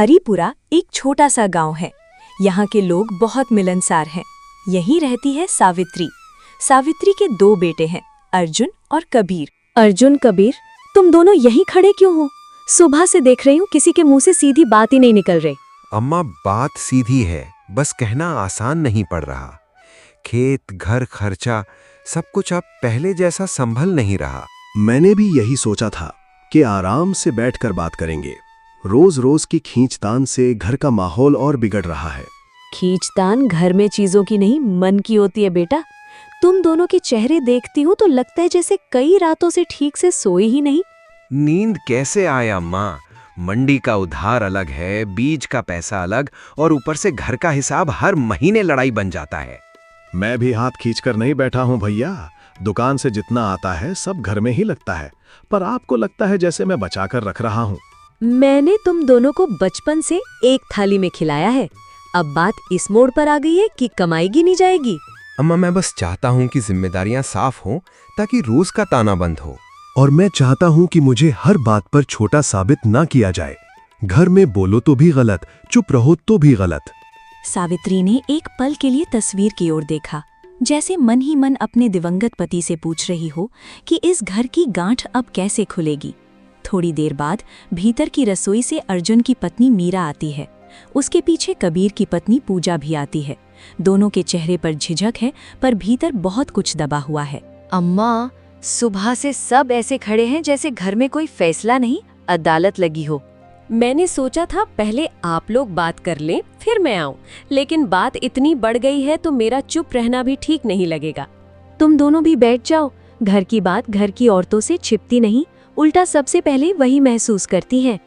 हरिपुरा एक छोटा सा गांव है। यहाँ के लोग बहुत मिलनसार हैं। यहीं रहती है सावित्री। सावित्री के 2 बेटे हैं, अर्जुन और कबीर। अर्जुन, कबीर, तुम दोनों यहीं खड़े क्यों हो? सुबह से देख रही हूँ किसी के मुंह से सीधी बात ही नहीं निकल रही। अम्मा, बात सीधी है, बस कहना आसान नहीं पड़ रहा। खेत, घर, खर्चा, सब कुछ अब पहले जैसा संभल नहीं रहा। मैंने भी यही सोचा था कि आराम से बैठकर बात करेंगे। रोज रोज की खींचतान से घर का माहौल और बिगड़ रहा है। खींचतान घर में चीजों की नहीं, मन की होती है बेटा। तुम दोनों के चेहरे देखती हूँ तो लगता है जैसे कई रातों से ठीक से सोए ही नहीं। नींद कैसे आए अम्मा? मंडी का उधार अलग है, बीज का पैसा अलग, और ऊपर से घर का हिसाब हर महीने लड़ाई बन जाता है। मैं भी हाथ खींचकर नहीं बैठा हूं भैया। दुकान से जितना आता है सब घर में ही लगता है, पर आपको लगता है जैसे मैं बचाकर रख रहा हूं। मैंने तुम दोनों को बचपन से एक थाली में खिलाया है। अब बात इस मोड़ पर आ गई है कि कमाई गिनी जाएगी। अम्मा, मैं बस चाहता हूँ कि जिम्मेदारियां साफ हों ताकि रोज का ताना बंद हो। और मैं चाहता हूं कि मुझे हर बात पर छोटा साबित ना किया जाए। घर में बोलो तो भी गलत, चुप रहो तो भी गलत। सावित्री ने एक पल के लिए तस्वीर की ओर देखा, जैसे मन ही मन अपने दिवंगत पति से पूछ रही हो कि इस घर की गांठ अब कैसे खुलेगी। थोड़ी देर बाद भीतर की रसोई से अर्जुन की पत्नी मीरा आती है। उसके पीछे कबीर की पत्नी पूजा भी आती है। दोनों के चेहरे पर झिझक है, पर भीतर बहुत कुछ दबा हुआ है। अम्मा, सुबह से सब ऐसे खड़े हैं जैसे घर में कोई फैसला नहीं, अदालत लगी हो। मैंने सोचा था पहले आप लोग बात कर लें, फिर मैं आऊं, लेकिन बात इतनी बढ़ गई है तो मेरा चुप रहना भी ठीक नहीं लगेगा। तुम दोनों भी बैठ जाओ। घर की बात घर की औरतों से छिपती नहीं, उल्टा सबसे पहले वही महसूस करती हैं।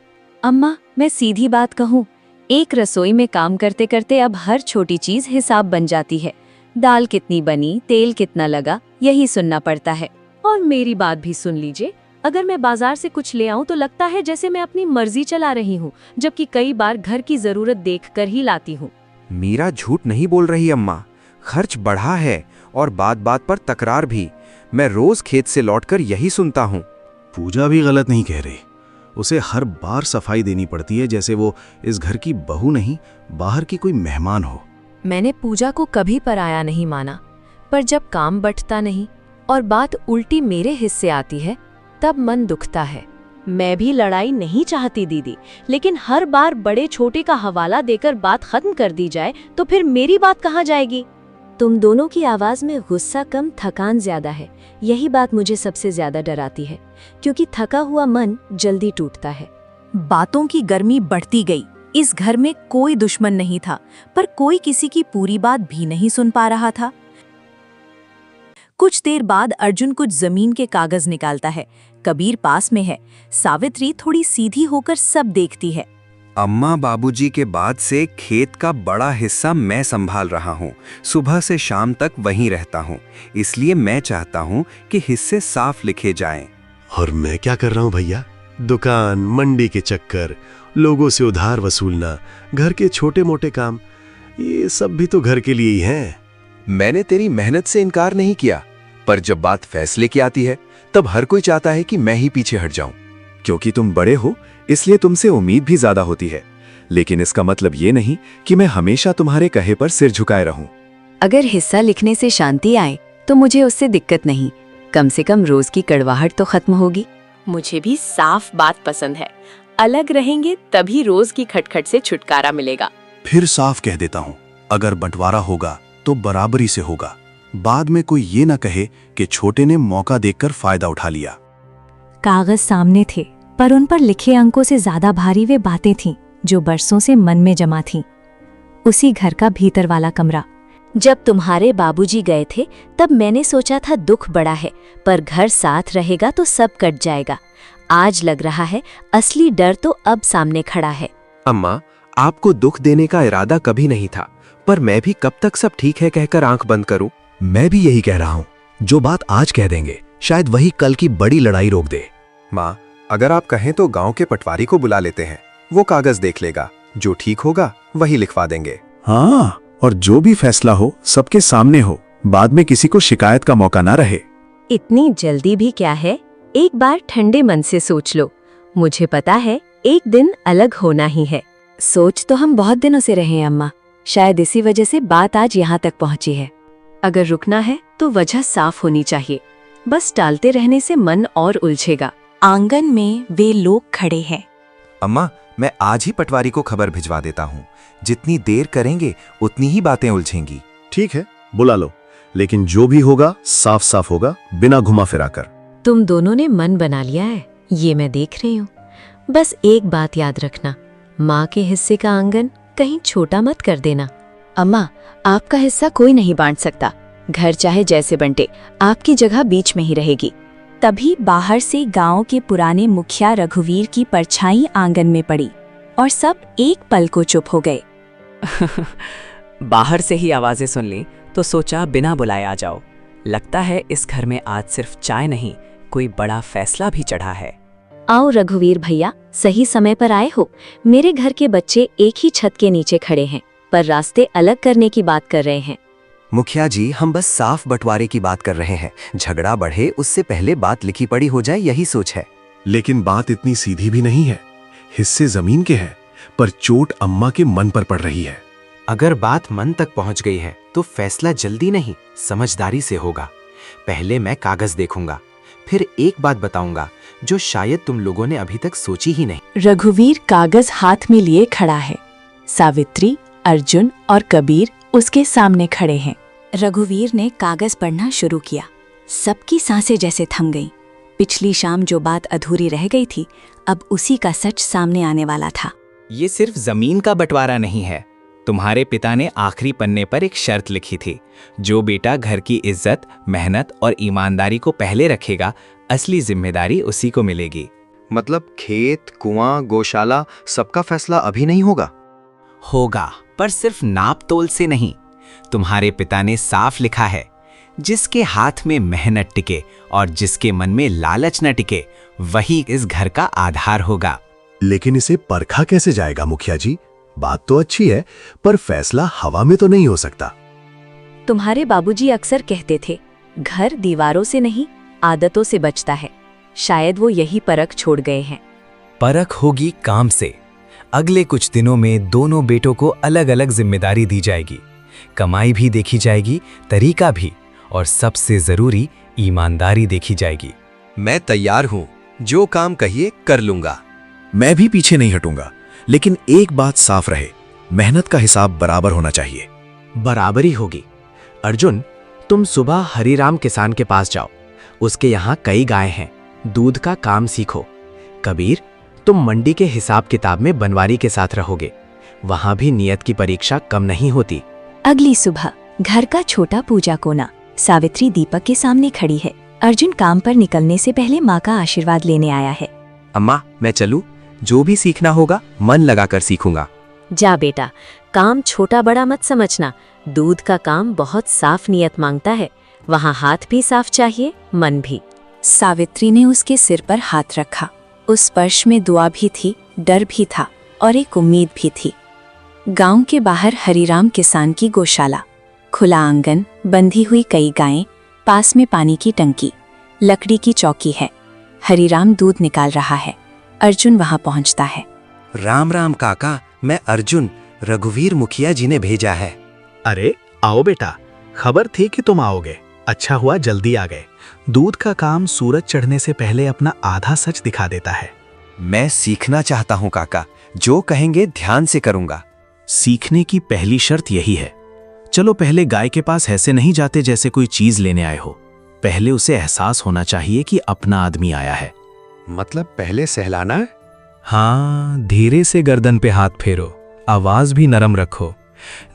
अम्मा, मैं सीधी बात कहूँ, एक रसोई में काम करते करते अब हर छोटी चीज हिसाब बन जाती है। दाल कितनी बनी, तेल कितना लगा, यही सुनना पड़ता है। और मेरी बात भी सुन लीजिए, अगर मैं बाजार से कुछ ले आऊं तो लगता है जैसे मैं अपनी मर्जी चला रही हूं, जबकि कई बार घर की जरूरत देखकर ही लाती हूं। मीरा झूठ नहीं बोल रही अम्मा। खर्च बढ़ा है और बात बात पर तकरार भी। मैं रोज खेत से लौटकर यही सुनता हूँ। पूजा भी गलत नहीं कह रही। उसे हर बार सफाई देनी पड़ती है जैसे वो इस घर की बहू नहीं, बाहर की कोई मेहमान हो। मैंने पूजा को कभी पराया नहीं माना, पर जब काम बंटता नहीं और बात उल्टी मेरे हिस्से आती है तब मन दुखता है। मैं भी लड़ाई नहीं चाहती दीदी, लेकिन हर बार बड़े छोटे का हवाला देकर बात खत्म कर दी जाए तो फिर मेरी बात कहाँ जाएगी? तुम दोनों की आवाज में गुस्सा कम, थकान ज्यादा है। यही बात मुझे सबसे ज्यादा डराती है, क्योंकि थका हुआ मन जल्दी टूटता है। बातों की गर्मी बढ़ती गई। इस घर में कोई दुश्मन नहीं था, पर कोई किसी की पूरी बात भी नहीं सुन पा रहा था। कुछ देर बाद अर्जुन कुछ जमीन के कागज निकालता है। कबीर पास में है। सावित्री थोड़ी सीधी होकर सब देखती है। अम्मा, बाबूजी के बाद से खेत का बड़ा हिस्सा मैं संभाल रहा हूँ। सुबह से शाम तक वहीं रहता हूँ, इसलिए मैं चाहता हूँ कि हिस्से साफ लिखे जाएं। और मैं क्या कर रहा हूँ भैया? दुकान, मंडी के चक्कर, लोगों से उधार वसूलना, घर के छोटे मोटे काम, ये सब भी तो घर के लिए ही हैं। मैंने तेरी मेहनत से इनकार नहीं किया, पर जब बात फैसले की आती है तब हर कोई चाहता है कि मैं ही पीछे हट जाऊं। क्योंकि तुम बड़े हो इसलिए तुमसे उम्मीद भी ज्यादा होती है, लेकिन इसका मतलब ये नहीं कि मैं हमेशा तुम्हारे कहे पर सिर झुकाए रहूं। अगर हिस्सा लिखने से शांति आए तो मुझे उससे दिक्कत नहीं, कम से कम रोज की कड़वाहट तो खत्म होगी। मुझे भी साफ बात पसंद है। अलग रहेंगे तभी रोज की खटखट से छुटकारा मिलेगा। फिर साफ कह देता हूँ, अगर बंटवारा होगा तो बराबरी से होगा। बाद में कोई ये ना कहे कि छोटे ने मौका देखकर फायदा उठा लिया। कागज सामने थे, पर उन पर लिखे अंकों से ज्यादा भारी वे बातें थीं जो बरसों से मन में जमा थीं। उसी घर का भीतर वाला कमरा। जब तुम्हारे बाबूजी गए थे तब मैंने सोचा था दुख बड़ा है, पर घर साथ रहेगा तो सब कट जाएगा। आज लग रहा है असली डर तो अब सामने खड़ा है। अम्मा, आपको दुख देने का इरादा कभी नहीं था, पर मैं भी कब तक सब ठीक है कहकर आंख बंद करूं? मैं भी यही कह रहा हूँ। जो बात आज कह देंगे शायद वही कल की बड़ी लड़ाई रोक दे। माँ, अगर आप कहें तो गांव के पटवारी को बुला लेते हैं। वो कागज देख लेगा, जो ठीक होगा वही लिखवा देंगे। हाँ, और जो भी फैसला हो सबके सामने हो, बाद में किसी को शिकायत का मौका ना रहे। इतनी जल्दी भी क्या है? एक बार ठंडे मन से सोच लो। मुझे पता है एक दिन अलग होना ही है। सोच तो हम बहुत दिनों से रहे हैं अम्मा, शायद इसी वजह से बात आज यहाँ तक पहुँची है। अगर रुकना है तो वजह साफ होनी चाहिए, बस टालते रहने से मन और उलझेगा। आंगन में वे लोग खड़े हैं। अम्मा, मैं आज ही पटवारी को खबर भिजवा देता हूँ। जितनी देर करेंगे उतनी ही बातें उलझेंगी। ठीक है, बुला लो, लेकिन जो भी होगा साफ साफ होगा, बिना घुमा फिरा कर। तुम दोनों ने मन बना लिया है, ये मैं देख रही हूँ। बस एक बात याद रखना, माँ के हिस्से का आंगन कहीं छोटा मत कर देना। अम्मा, आपका हिस्सा कोई नहीं बांट सकता। घर चाहे जैसे बंटे, आपकी जगह बीच में ही रहेगी। तभी बाहर से गांव के पुराने मुखिया रघुवीर की परछाई आंगन में पड़ी और सब एक पल को चुप हो गए। बाहर से ही आवाजें सुन ली तो सोचा बिना बुलाए आ जाओ। लगता है इस घर में आज सिर्फ चाय नहीं, कोई बड़ा फैसला भी चढ़ा है। आओ रघुवीर भैया, सही समय पर आए हो। मेरे घर के बच्चे एक ही छत के नीचे खड़े हैं, पर रास्ते अलग करने की बात कर रहे हैं। मुखिया जी, हम बस साफ बंटवारे की बात कर रहे हैं। झगड़ा बढ़े उससे पहले बात लिखी पड़ी हो जाए, यही सोच है। लेकिन बात इतनी सीधी भी नहीं है। हिस्से जमीन के हैं, पर चोट अम्मा के मन पर पड़ रही है। अगर बात मन तक पहुंच गई है तो फैसला जल्दी नहीं, समझदारी से होगा। पहले मैं कागज देखूंगा, फिर एक बात बताऊंगा जो शायद तुम लोगों ने अभी तक सोची ही नहीं। रघुवीर कागज हाथ में लिए खड़ा है। सावित्री, अर्जुन और कबीर उसके सामने खड़े हैं। रघुवीर ने कागज पढ़ना शुरू किया। सबकी सांसें जैसे थम गईं। पिछली शाम जो बात अधूरी रह गई थी, अब उसी का सच सामने आने वाला था। ये सिर्फ जमीन का बंटवारा नहीं है। तुम्हारे पिता ने आखिरी पन्ने पर एक शर्त लिखी थी, जो बेटा घर की इज्जत, मेहनत और ईमानदारी को पहले रखेगा, असली जिम्मेदारी उसी को मिलेगी। मतलब खेत, कुआं, गौशाला, सबका फैसला अभी नहीं होगा? होगा, पर सिर्फ नाप तोल से नहीं। तुम्हारे पिता ने साफ लिखा है, जिसके हाथ में मेहनत टिके और जिसके मन में लालच न टिके, वही इस घर का आधार होगा। लेकिन इसे परखा कैसे जाएगा मुखिया जी? बात तो अच्छी है, पर फैसला हवा में तो नहीं हो सकता। तुम्हारे बाबूजी अक्सर कहते थे, घर दीवारों से नहीं, आदतों से बचता है। शायद वो यही परख छोड़ गए हैं। परख होगी काम से। अगले कुछ दिनों में दोनों बेटों को अलग अलग जिम्मेदारी दी जाएगी। कमाई भी देखी जाएगी, तरीका भी, और सबसे जरूरी ईमानदारी देखी जाएगी। मैं तैयार हूँ, जो काम कहिए कर लूंगा। मैं भी पीछे नहीं हटूंगा, लेकिन एक बात साफ रहे, मेहनत का हिसाब बराबर होना चाहिए। बराबरी होगी। अर्जुन, तुम सुबह हरिराम किसान के पास जाओ। उसके यहाँ कई गायें हैं, दूध का काम सीखो। कबीर, तुम मंडी के हिसाब किताब में बनवारी के साथ रहोगे। वहां भी नियत की परीक्षा कम नहीं होती। अगली सुबह घर का छोटा पूजा कोना। सावित्री दीपक के सामने खड़ी है। अर्जुन काम पर निकलने से पहले माँ का आशीर्वाद लेने आया है। अम्मा, मैं चलूं? जो भी सीखना होगा मन लगाकर सीखूंगा। जा बेटा, काम छोटा बड़ा मत समझना। दूध का काम बहुत साफ नियत मांगता है। वहाँ हाथ भी साफ चाहिए, मन भी। सावित्री ने उसके सिर पर हाथ रखा। उस स्पर्श में दुआ भी थी, डर भी था और एक उम्मीद भी थी। गांव के बाहर हरिराम किसान की गौशाला, खुला आंगन, बंधी हुई कई गायें, पास में पानी की टंकी, लकड़ी की चौकी है। हरिराम दूध निकाल रहा है। अर्जुन वहां पहुंचता है। राम राम काका, मैं अर्जुन, रघुवीर मुखिया जी ने भेजा है। अरे आओ बेटा, खबर थी कि तुम आओगे। अच्छा हुआ जल्दी आ गए। दूध का काम सूरज चढ़ने से पहले अपना आधा सच दिखा देता है। मैं सीखना चाहता हूँ काका, जो कहेंगे ध्यान से करूंगा। सीखने की पहली शर्त यही है। चलो पहले गाय के पास ऐसे नहीं जाते जैसे कोई चीज लेने आए हो। पहले उसे एहसास होना चाहिए कि अपना आदमी आया है। मतलब पहले सहलाना है? हाँ, धीरे से गर्दन पे हाथ फेरो, आवाज भी नरम रखो।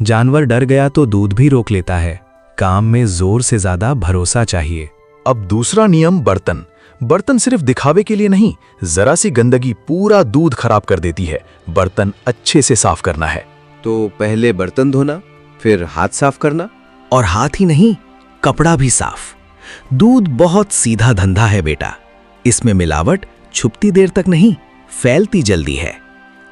जानवर डर गया तो दूध भी रोक लेता है। काम में जोर से ज्यादा भरोसा चाहिए। अब दूसरा नियम, बर्तन। बर्तन सिर्फ दिखावे के लिए नहीं, जरा सी गंदगी पूरा दूध खराब कर देती है। बर्तन अच्छे से साफ करना है। तो पहले बर्तन धोना, फिर हाथ साफ करना। और हाथ ही नहीं, कपड़ा भी साफ। दूध बहुत सीधा धंधा है बेटा। इसमें मिलावट छुपती देर तक नहीं, फैलती जल्दी है।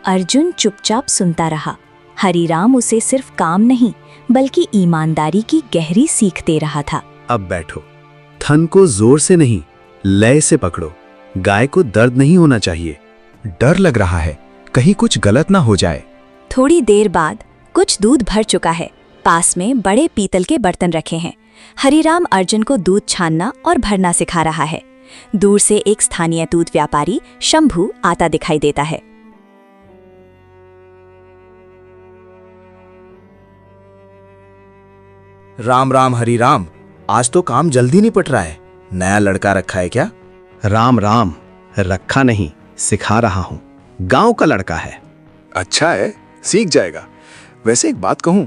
अर्जुन चुपचाप सुनता रहा। हरिराम उसे सिर्फ काम नहीं, बल्कि ईमानदारी की गहरी सीख दे रहा था। अब बैठो। थन को जोर से नहीं, लय से पकड़ो। गाय को दर्द नहीं होना चाहिए। डर लग रहा है, कहीं कुछ गलत ना हो जाए। थोड़ी देर बाद कुछ दूध भर चुका है। पास में बड़े पीतल के बर्तन रखे हैं। हरिराम अर्जुन को दूध छानना और भरना सिखा रहा है। दूर से एक स्थानीय दूध व्यापारी शंभू आता दिखाई देता है। राम राम हरि राम, आज तो काम जल्दी निपट रहा है। नया लड़का रखा है क्या? राम राम, रखा नहीं, सिखा रहा हूँ। गांव का लड़का है। अच्छा है, सीख जाएगा। वैसे एक बात कहूं,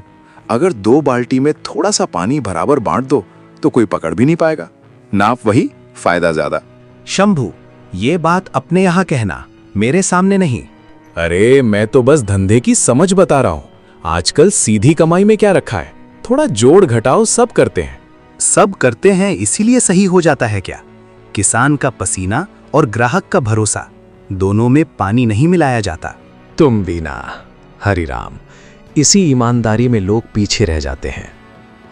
अगर 2 बाल्टी में थोड़ा सा पानी बराबर बांट दो तो कोई पकड़ भी नहीं पाएगा। नाप वही, फायदा ज्यादा। शंभू, ये बात अपने यहाँ कहना, मेरे सामने नहीं। अरे मैं तो बस धंधे की समझ बता रहा हूँ। आजकल सीधी कमाई में क्या रखा है, थोड़ा जोड़ घटाओ सब करते हैं। सब करते हैं इसीलिए सही हो जाता है क्या? किसान का पसीना और ग्राहक का भरोसा, दोनों में पानी नहीं मिलाया जाता। तुम भी ना हरिराम, इसी ईमानदारी में लोग पीछे रह जाते हैं।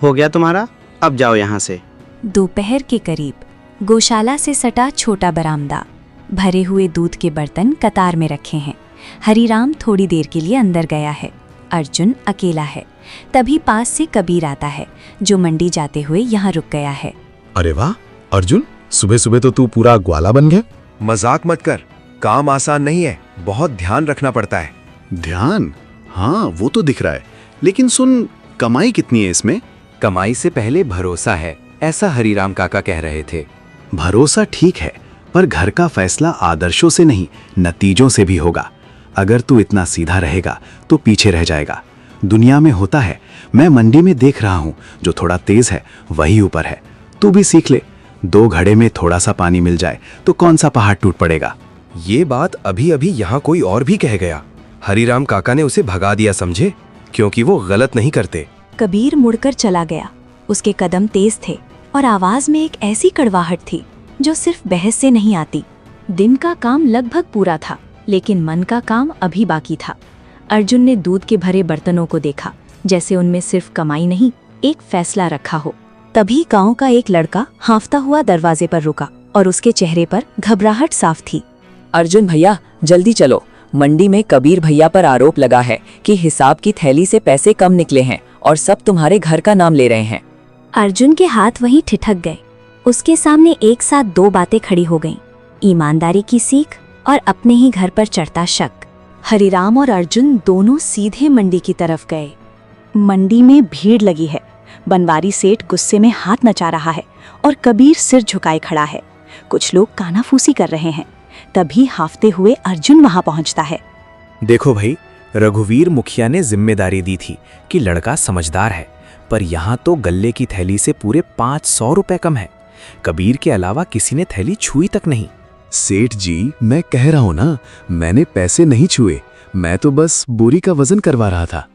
हो गया तुम्हारा, अब जाओ यहाँ से। दोपहर के करीब गौशाला से सटा छोटा बरामदा, भरे हुए दूध के बर्तन कतार में रखे हैं। हरिराम थोड़ी देर के लिए अंदर गया है। अर्जुन अकेला है। तभी पास से कबीर आता है, जो मंडी जाते हुए यहाँ रुक गया है। अरे वाह अर्जुन, सुबह सुबह तो तू पूरा ग्वाला बन गया। मजाक मत कर, काम आसान नहीं है, बहुत ध्यान रखना पड़ता है। ध्यान? हाँ, वो तो दिख रहा है, लेकिन सुन, कमाई कितनी है इसमें? कमाई से पहले भरोसा है, ऐसा हरिराम काका कह रहे थे। भरोसा ठीक है, पर घर का फैसला आदर्शों से नहीं, नतीजों से भी होगा। अगर तू इतना सीधा रहेगा तो पीछे रह जाएगा। दुनिया में होता है, मैं मंडी में देख रहा हूँ, जो थोड़ा तेज है वही ऊपर है। तू भी सीख ले, 2 घड़े में थोड़ा सा पानी मिल जाए तो कौन सा पहाड़ टूट पड़ेगा। ये बात अभी अभी यहाँ कोई और भी कह गया। हरिराम काका ने उसे भगा दिया, समझे, क्योंकि वो गलत नहीं करते। कबीर मुड़कर चला गया। उसके कदम तेज थे और आवाज में एक ऐसी कड़वाहट थी जो सिर्फ बहस से नहीं आती। दिन का काम लगभग पूरा था, लेकिन मन का काम अभी बाकी था। अर्जुन ने दूध के भरे बर्तनों को देखा, जैसे उनमें सिर्फ कमाई नहीं, एक फैसला रखा हो। तभी गांव का एक लड़का हांफता हुआ दरवाजे पर रुका और उसके चेहरे पर घबराहट साफ थी। अर्जुन भैया, जल्दी चलो, मंडी में कबीर भैया पर आरोप लगा है कि हिसाब की थैली से पैसे कम निकले हैं और सब तुम्हारे घर का नाम ले रहे हैं। अर्जुन के हाथ वहीं ठिठक गए। उसके सामने एक साथ 2 बातें खड़ी हो गईं, ईमानदारी की सीख और अपने ही घर पर चढ़ता शक। हरिराम और अर्जुन दोनों सीधे मंडी की तरफ गए। मंडी में भीड़ लगी है। बनवारी सेठ गुस्से में हाथ नचा रहा है और कबीर सिर झुकाए खड़ा है। कुछ लोग कानाफूसी कर रहे हैं। तभी हाफते हुए अर्जुन वहां पहुंचता है। देखो भाई, रघुवीर मुखिया ने जिम्मेदारी दी थी कि लड़का समझदार है, पर यहाँ तो गल्ले की थैली से पूरे 500 रुपए कम है। कबीर के अलावा किसी ने थैली छुई तक नहीं। सेठ जी, मैं कह रहा हूं ना, मैंने पैसे नहीं छुए, मैं तो बस बोरी का वजन करवा रहा था।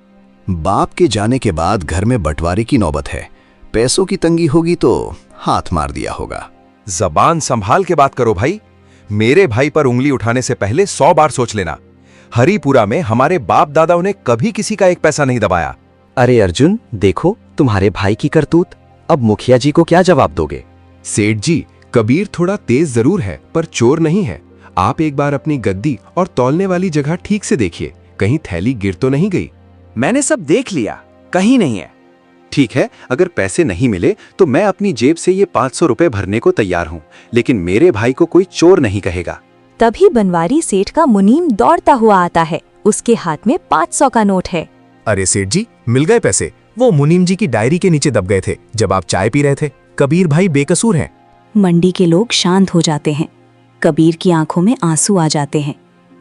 बाप के जाने के बाद घर में बंटवारे की नौबत है। पैसों की तंगी होगी तो हाथ मार दिया होगा। जबान संभाल के बात करो भाई। मेरे भाई पर उंगली उठाने से पहले 100 बार सोच लेना। हरिपुरा में हमारे बाप दादाओं ने कभी किसी का एक पैसा नहीं दबाया। अरे अर्जुन, देखो तुम्हारे भाई की करतूत। अब मुखिया जी को क्या जवाब दोगे? सेठ जी, कबीर थोड़ा तेज जरूर है, पर चोर नहीं है। आप एक बार अपनी गद्दी और तौलने वाली जगह ठीक से देखिए, कहीं थैली गिर तो नहीं गई। मैंने सब देख लिया, कहीं नहीं है। ठीक है, अगर पैसे नहीं मिले तो मैं अपनी जेब से ये 500 रुपए भरने को तैयार हूँ, लेकिन मेरे भाई को कोई चोर नहीं कहेगा। तभी बनवारी सेठ का मुनीम दौड़ता हुआ आता है। उसके हाथ में 500 का नोट है। अरे सेठ जी, मिल गए पैसे। वो मुनीम जी की डायरी के नीचे दब गए थे जब आप चाय पी रहे थे। कबीर भाई बेकसूर हैं। मंडी के लोग शांत हो जाते हैं। कबीर की आंखों में आंसू आ जाते हैं।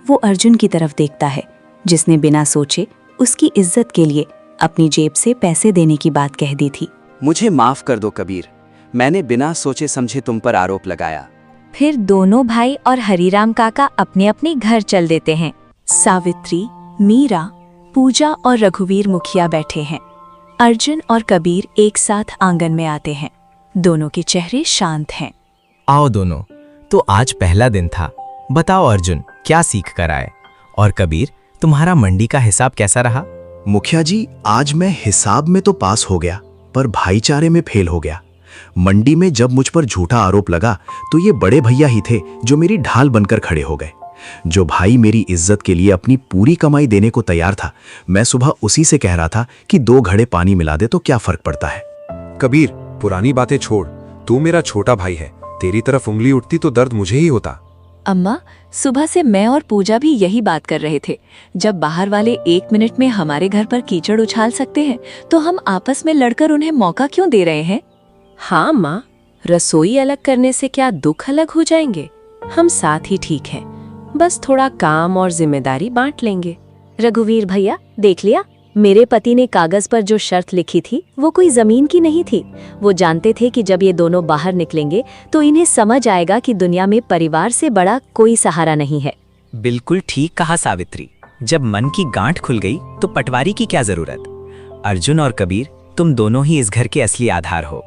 वो अर्जुन की तरफ देखता है, जिसने बिना सोचे उसकी इज्जत के लिए अपनी जेब से पैसे देने की बात कह दी थी। मुझे माफ कर दो कबीर, मैंने बिना सोचे समझे तुम पर आरोप लगाया। फिर दोनों भाई और हरिराम काका अपने अपने घर चल देते हैं। सावित्री, मीरा, पूजा और रघुवीर मुखिया बैठे हैं। अर्जुन और कबीर एक साथ आंगन में आते हैं। दोनों के चेहरे शांत हैं। आओ दोनों, तो आज पहला दिन था। बताओ अर्जुन, क्या सीख कर आए? और कबीर, तुम्हारा मंडी का हिसाब कैसा रहा? मुखिया जी, आज मैं हिसाब में तो पास हो गया, पर भाईचारे में फेल हो गया। मंडी में जब मुझ पर झूठा आरोप लगा तो ये बड़े भैया ही थे जो मेरी ढाल बनकर खड़े हो गए। जो भाई मेरी इज्जत के लिए अपनी पूरी कमाई देने को तैयार था, मैं सुबह उसी से कह रहा था कि 2 घड़े पानी मिला दे तो क्या फर्क पड़ता है। कबीर, पुरानी बातें छोड़, तू मेरा छोटा भाई है, तेरी तरफ उंगली उठती तो दर्द मुझे ही होता। अम्मा, सुबह से मैं और पूजा भी यही बात कर रहे थे। जब बाहर वाले 1 मिनट में हमारे घर पर कीचड़ उछाल सकते हैं, तो हम आपस में लड़कर उन्हें मौका क्यों दे रहे हैं? हाँ माँ, रसोई अलग करने से क्या दुख अलग हो जाएंगे? हम साथ ही ठीक हैं, बस थोड़ा काम और जिम्मेदारी बांट लेंगे। रघुवीर भैया, देख लिया, मेरे पति ने कागज पर जो शर्त लिखी थी वो कोई जमीन की नहीं थी। वो जानते थे कि जब ये दोनों बाहर निकलेंगे तो इन्हें समझ आएगा कि दुनिया में परिवार से बड़ा कोई सहारा नहीं है। बिल्कुल ठीक कहा सावित्री। जब मन की गांठ खुल गई तो पटवारी की क्या जरूरत। अर्जुन और कबीर, तुम दोनों ही इस घर के असली आधार हो।